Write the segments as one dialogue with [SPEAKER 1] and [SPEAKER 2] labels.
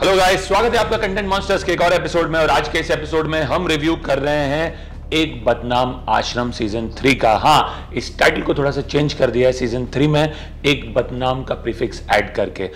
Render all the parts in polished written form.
[SPEAKER 1] Hello guys, स्वागत है आपका कंटेंट मॉन्स्टर्स के एक और एपिसोड में। और आज के इस एपिसोड में हम रिव्यू कर रहे हैं एक बदनाम आश्रम सीजन 3 का। हाँ, इस टाइटल को थोड़ा सा चेंज कर दिया है सीजन 3 में, एक बदनाम का प्रीफिक्स ऐड करके।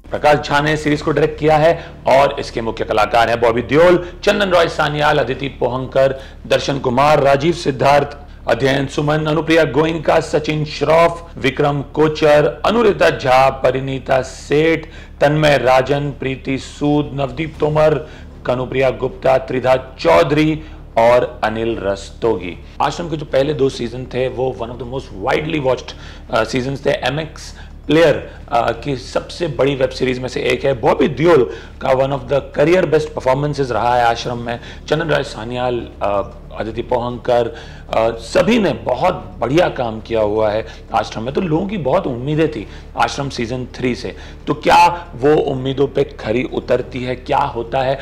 [SPEAKER 1] प्रकाश झा ने सीरीज को डायरेक्ट किया है और इसके मुख्य कलाकार हैं बॉबी देओल, चंदन रॉय सान्याल, अदिति पोहंकर, दर्शन कुमार, राजीव सिद्धार्थ, अध्ययन सुमन, अनुप्रिया गोइंका, सचिन श्रॉफ, विक्रम कोचर, अनुरिता झा, परिणीता सेठ, तन्मय राजन, प्रीति सूद, नवदीप तोमर, कनुप्रिया गुप्ता, त्रिधा चौधरी और अनिल रस्तोगी। आश्रम के जो पहले 2 सीजन थे वो one of the most widely watched season थे। MX प्लेयर की सबसे बड़ी वेब सीरीज में से एक है। बॉबी देओल का one of the career best performances रहा है आश्रम में। चंदन राय सान्याल, अदिति पोहंकर, सभी ने बहुत बढ़िया काम किया हुआ है आश्रम में। तो लोगों की बहुत उम्मीदें थी आश्रम सीजन 3 से। तो क्या वो उम्मीदों पे खरी उतरती है, क्या होता है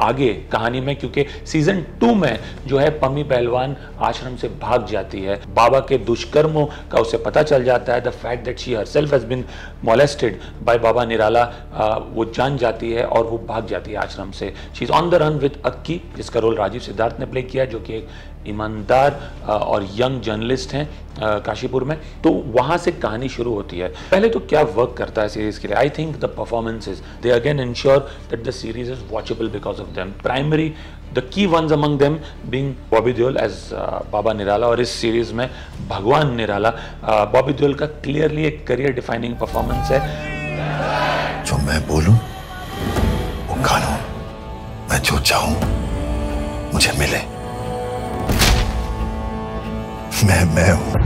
[SPEAKER 1] आगे कहानी में? क्योंकि सीजन 2 में जो है पम्मी पहलवान आश्रम से भाग जाती है। बाबा के दुष्कर्मों का उसे पता चल जाता है। The fact that she herself has been molested by Baba Nirala, वो जान जाती है और वो भाग जाती है आश्रम से। She is on the run with Akki, जिसका रोल राजीव सिद्धार्थ ने प्ले किया, जो कि एक ईमानदार और यंग जर्नलिस्ट हैं काशीपुर में। तो वहां से कहानी शुरू होती है। पहले तो क्या वर्क करता है सीरीज के लिए? I think the performances they again ensure that the series is watchable because of them. Primary the key ones among them being Bobby Deol as Baba Nirala, और इस सीरीज में भगवान निराला। बॉबी देओल का क्लियरली एक करियर डिफाइनिंग परफॉर्मेंस है।
[SPEAKER 2] जो मैं बोलूं वो कानून, मैं जो चाहूं मुझे मिले। मैं हूं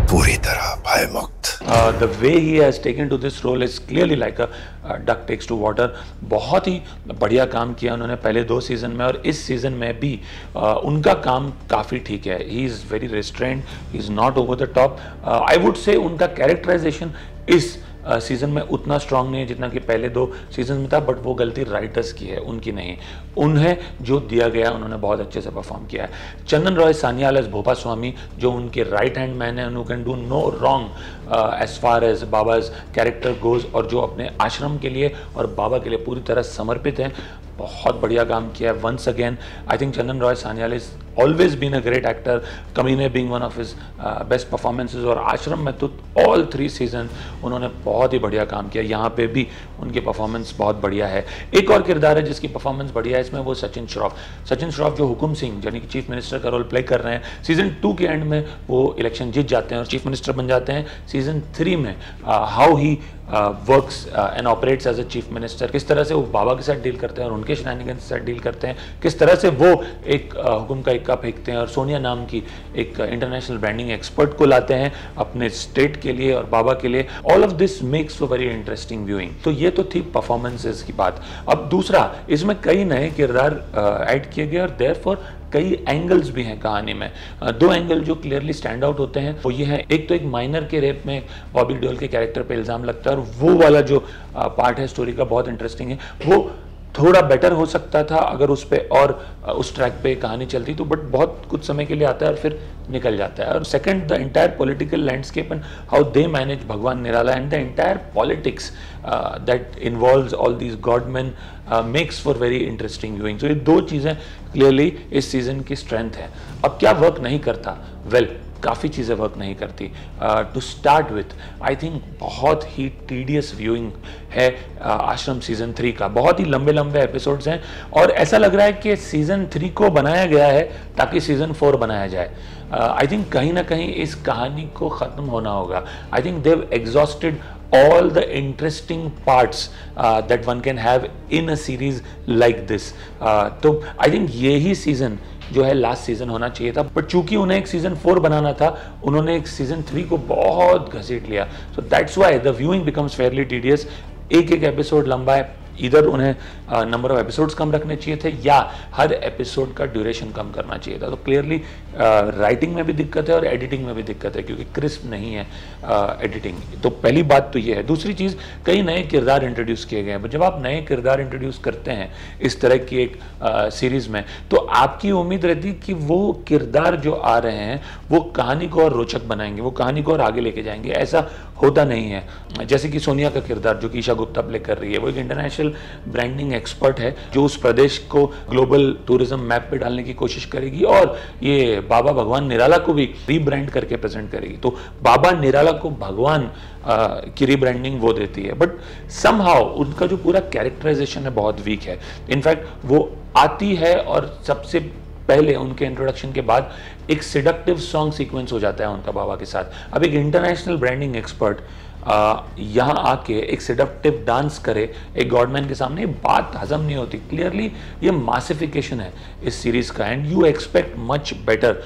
[SPEAKER 2] पूरी तरह भय मुक्त।
[SPEAKER 1] The way he has taken to this role is clearly like a duck takes to water. बहुत ही बढ़िया काम किया उन्होंने पहले 2 सीजन में, और इस सीजन में भी उनका काम काफ़ी ठीक है। He is very restrained, he is not over the top. I would say उनका कैरेक्टराइजेशन इस सीजन में उतना स्ट्रांग नहीं है जितना कि पहले 2 सीजन में था, बट वो गलती राइटर्स की है, उनकी नहीं। उन्हें जो दिया गया उन्होंने बहुत अच्छे से परफॉर्म किया है। चंदन रॉय सान्याल एज भोपा स्वामी, जो उनके राइट हैंड मैन है, who can do no wrong as far as Baba's character goes, और जो अपने आश्रम के लिए और बाबा के लिए पूरी तरह समर्पित हैं, बहुत बढ़िया काम किया है। Once again I think Chandan Roy Sanyal is always been a great actor, Kaminey being one of his best performances, और आश्रम में तो ऑल 3 सीजन उन्होंने बहुत ही बढ़िया काम किया। यहाँ पे भी उनकी परफॉर्मेंस बहुत बढ़िया है। एक और किरदार है जिसकी परफॉर्मेंस बढ़िया है इसमें, वो सचिन श्रॉफ। सचिन श्रॉफ जो हुकुम सिंह यानी कि चीफ मिनिस्टर का रोल प्ले कर रहे हैं। सीजन 2 के एंड में वो इलेक्शन जीत जाते हैं और चीफ मिनिस्टर बन जाते हैं। सीजन 3 में how he works and operates as a chief minister, किस तरह से वो बाबा के साथ डील करते हैं और उनके शेनानिगंस के साथ डील करते हैं, किस तरह से वो एक हुकुम का इक्का फेंकते हैं और सोनिया नाम की एक इंटरनेशनल ब्रांडिंग एक्सपर्ट को लाते हैं अपने स्टेट के लिए और बाबा के लिए। All of this makes for very interesting viewing. तो ये तो थी परफॉर्मेंसेस की बात। अब दूसरा, इसमें कई नए किरदार ऐड किए गए और देयरफॉर कई एंगल्स भी हैं कहानी में। 2 एंगल जो क्लियरली स्टैंड आउट होते हैं वो ये है, एक तो एक माइनर के रेप में बॉबी देओल के कैरेक्टर पे इल्जाम लगता है, और वो वाला जो पार्ट है स्टोरी का बहुत इंटरेस्टिंग है। वो थोड़ा बेटर हो सकता था अगर उस पे और उस ट्रैक पे कहानी चलती तो, बट बहुत कुछ समय के लिए आता है और फिर निकल जाता है। और second, the entire political landscape and how they manage Bhagwan Nirala and the entire politics that involves all these godman makes for very interesting viewing. तो ये 2 चीज़ें क्लियरली इस सीजन की स्ट्रेंथ है। अब क्या वर्क नहीं करता? वेल, काफ़ी चीज़ें वर्क नहीं करती। To start with, I think बहुत ही टीडियस व्यूइंग है आश्रम सीजन 3 का। बहुत ही लंबे लंबे एपिसोड्स हैं और ऐसा लग रहा है कि सीजन 3 को बनाया गया है ताकि सीजन 4 बनाया जाए। आई थिंक कहीं ना कहीं इस कहानी को ख़त्म होना होगा। I think Dev exhausted all the interesting parts that one can have in a series like this. तो I think यही सीजन जो है लास्ट सीजन होना चाहिए था, बट चूंकि उन्हें एक सीजन 4 बनाना था, उन्होंने एक सीजन 3 को बहुत घसीट लिया। So that's why the viewing becomes Fairlie tedious. एक एपिसोड लंबा है, इधर उन्हें नंबर ऑफ एपिसोड्स कम रखने चाहिए थे या हर एपिसोड का ड्यूरेशन कम करना चाहिए था। तो क्लियरली राइटिंग में भी दिक्कत है और एडिटिंग में भी दिक्कत है, क्योंकि क्रिस्प नहीं है एडिटिंग। तो पहली बात तो ये है। दूसरी चीज़, कई नए किरदार इंट्रोड्यूस किए गए हैं। जब आप नए किरदार इंट्रोड्यूस करते हैं इस तरह की एक सीरीज में, तो आपकी उम्मीद रहती है कि वो किरदार जो आ रहे हैं वो कहानी को और रोचक बनाएंगे, वो कहानी को और आगे लेके जाएंगे। ऐसा होता नहीं है। जैसे कि सोनिया का किरदार जो कि ईशा गुप्ता प्ले कर रही है, वो एक इंटरनेशनल ब्रांडिंग एक्सपर्ट है जो उस प्रदेश को ग्लोबल टूरिज्म मैप पे डालने की कोशिश करेगी और ये बाबा भगवान निराला को भी रीब्रांड करके प्रेजेंट करेगी। तो बाबा निराला को भगवान की रीब्रांडिंग वो देती है, बट समहाउ उनका जो पूरा कैरेक्टराइजेशन है बहुत वीक है। इनफैक्ट वो आती है और सबसे पहले उनके इंट्रोडक्शन के बाद एक सिडक्टिव सॉन्ग सीक्वेंस हो जाता है उनका बाबा के साथ। अब एक इंटरनेशनल ब्रांडिंग एक्सपर्ट यहाँ आके एक सिडक्टिव डांस करे एक गॉडमैन के सामने, बात हजम नहीं होती। क्लियरली ये मासिफिकेशन है इस सीरीज का, and you expect much better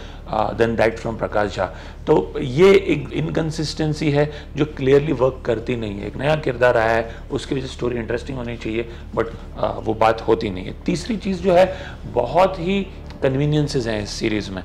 [SPEAKER 1] than that from Prakash Jha. तो ये एक इनकंसिस्टेंसी है जो क्लियरली वर्क करती नहीं है। एक नया किरदार आया है, उसकी वजह से स्टोरी इंटरेस्टिंग होनी चाहिए, बट वो बात होती नहीं है। तीसरी चीज़ जो है, बहुत ही कन्वीनियंसेस हैं इस सीरीज़ में।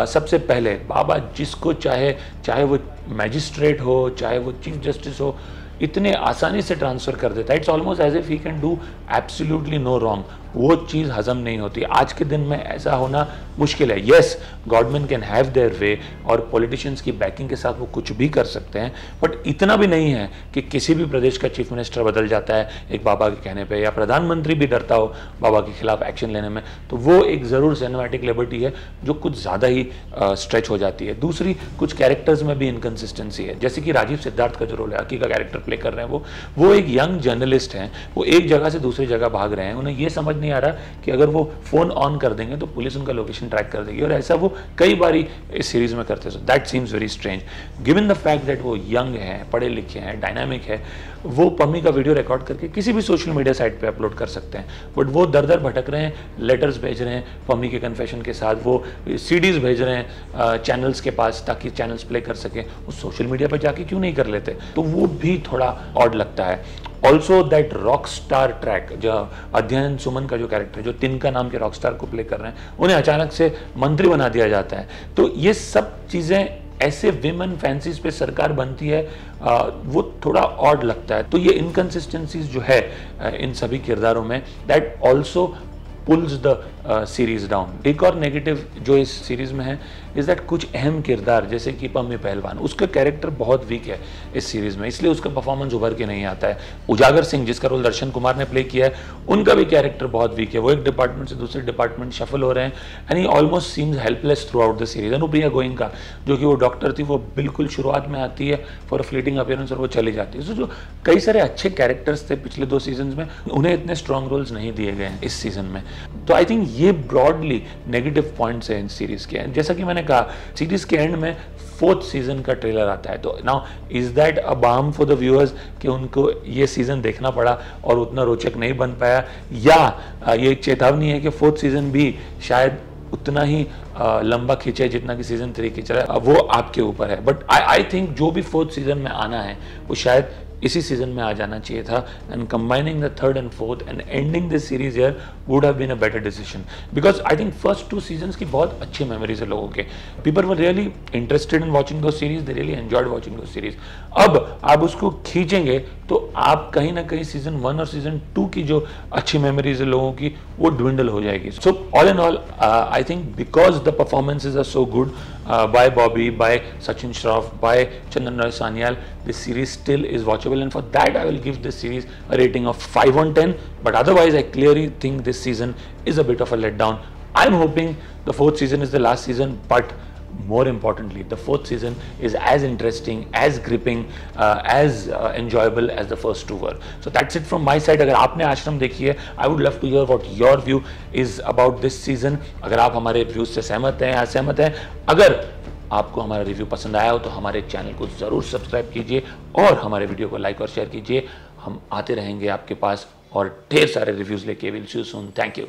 [SPEAKER 1] सबसे पहले बाबा जिसको चाहे वो मैजिस्ट्रेट हो, चाहे वो चीफ जस्टिस हो, इतने आसानी से ट्रांसफ़र कर देता है। It's almost as if he can do absolutely no wrong. वो चीज़ हजम नहीं होती। आज के दिन में ऐसा होना मुश्किल है। Yes, government can have their way और पॉलिटिशियंस की बैकिंग के साथ वो कुछ भी कर सकते हैं, बट इतना भी नहीं है कि किसी भी प्रदेश का चीफ मिनिस्टर बदल जाता है एक बाबा के कहने पे, या प्रधानमंत्री भी डरता हो बाबा के खिलाफ एक्शन लेने में। तो वो एक ज़रूर सिनेमैटिक लिबर्टी है जो कुछ ज़्यादा ही स्ट्रेच हो जाती है। दूसरी, कुछ कैरेक्टर्स में भी इनकन्सिस्टेंसी है। जैसे कि राजीव सिद्धार्थ का जो रोल है, हकी का कैरेक्टर प्ले कर रहे हैं वो एक यंग जर्नलिस्ट हैं। वो एक जगह से दूसरी जगह भाग रहे हैं। उन्हें ये समझ नहीं आ रहा कि अगर वो फोन ऑन कर देंगे तो पुलिस उनका लोकेशन ट्रैक कर देगी, और ऐसा वो कई बारी इस सीरीज में करते हैं। That seems very strange given the fact that वो यंग हैं, पढ़े लिखे हैं, डायनामिक है। वो पम्मी का वीडियो रिकॉर्ड करके किसी भी सोशल मीडिया साइट पे अपलोड कर सकते हैं, बट वो दर दर भटक रहे हैं, लेटर्स भेज रहे हैं पम्मी के कन्फेशन के साथ, वो सीडीज भेज रहे हैं चैनल्स के पास ताकि चैनल्स प्ले कर सकें। वो सोशल मीडिया पर जाके क्यों नहीं कर लेते? तो वो भी थोड़ा ऑड लगता है। Also that rock Star Trek, जो अध्ययन सुमन का जो कैरेक्टर जो तिनका नाम के रॉक स्टार को प्ले कर रहे हैं, उन्हें अचानक से मंत्री बना दिया जाता है। तो ये सब चीज़ें ऐसे विमेन फैंसीज पे सरकार बनती है, वो थोड़ा ऑड लगता है। तो ये इनकन्सिस्टेंसीज जो है इन सभी किरदारों में, that also pulls the series down. एक और नेगेटिव जो इस सीरीज में है इज दैट कुछ अहम किरदार जैसे कि पम्मी पहलवान, उसका कैरेक्टर बहुत वीक है इस सीरीज में, इसलिए उसका परफॉर्मेंस उभर के नहीं आता है। उजागर सिंह जिसका रोल दर्शन कुमार ने प्ले किया है, उनका भी कैरेक्टर बहुत वीक है। वो एक डिपार्टमेंट से दूसरे डिपार्टमेंट शफल हो रहे हैं and he almost seems helpless through out the series. Anupriya Goenka जो कि वो डॉक्टर थी, वो बिल्कुल शुरुआत में आती है फॉर अ फ्लीटिंग अपीयरेंस और वो चली जाती है। जो कई सारे अच्छे कैरेक्टर्स थे पिछले 2 सीजन में, उन्हें इतने स्ट्रॉन्ग रोल्स नहीं दिए गए हैं इस सीजन में। तो आई थिंक ये ब्रॉडली नेगेटिव पॉइंट्स हैं इन सीरीज के। जैसा कि मैंने कहा, सीरीज के एंड में 4th सीजन का ट्रेलर आता है। तो now is that a balm for the viewers कि उनको ये सीजन देखना पड़ा और उतना रोचक नहीं बन पाया, या ये एक चेतावनी है कि 4th सीजन भी शायद उतना ही लंबा खींचे जितना कि सीजन 3 खींच रहा है? वो आपके ऊपर है। बट आई थिंक जो भी 4th सीजन में आना है वो शायद इसी सीजन में आ जाना चाहिए था, and combining the 3rd and 4th and ending this series here would have been a better decision, because I think first 2 seasons की बहुत अच्छी मेमोरीज है लोगों के। People were really interested in watching those series, they really enjoyed watching those series. अब आप उसको खींचेंगे तो आप कहीं ना कहीं सीजन 1 और सीजन 2 की जो अच्छी मेमोरीज है लोगों की, वो ड्विंडल हो जाएगी। So all in all I think because the performances are so good by Bobby, by Sachin Shroff, by Chandan Roy Sanyal, this series still is watchable, and for that I will give this series a rating of 5 on 10. But otherwise I clearly think this season is a bit of a letdown. I'm hoping the 4th season is the last season, but more importantly the 4th season is as interesting, as gripping, as enjoyable as the first 2 were. So that's it from my side. अगर आपने आश्रम देखी है, I would love to hear what your view is about this season. अगर आप हमारे views से सहमत हैं या असहमत हैं, अगर आपको हमारा रिव्यू पसंद आया हो तो हमारे चैनल को ज़रूर सब्सक्राइब कीजिए और हमारे वीडियो को लाइक और शेयर कीजिए। हम आते रहेंगे आपके पास और ढेर सारे रिव्यूज़ लेके। Will see you soon. Thank you.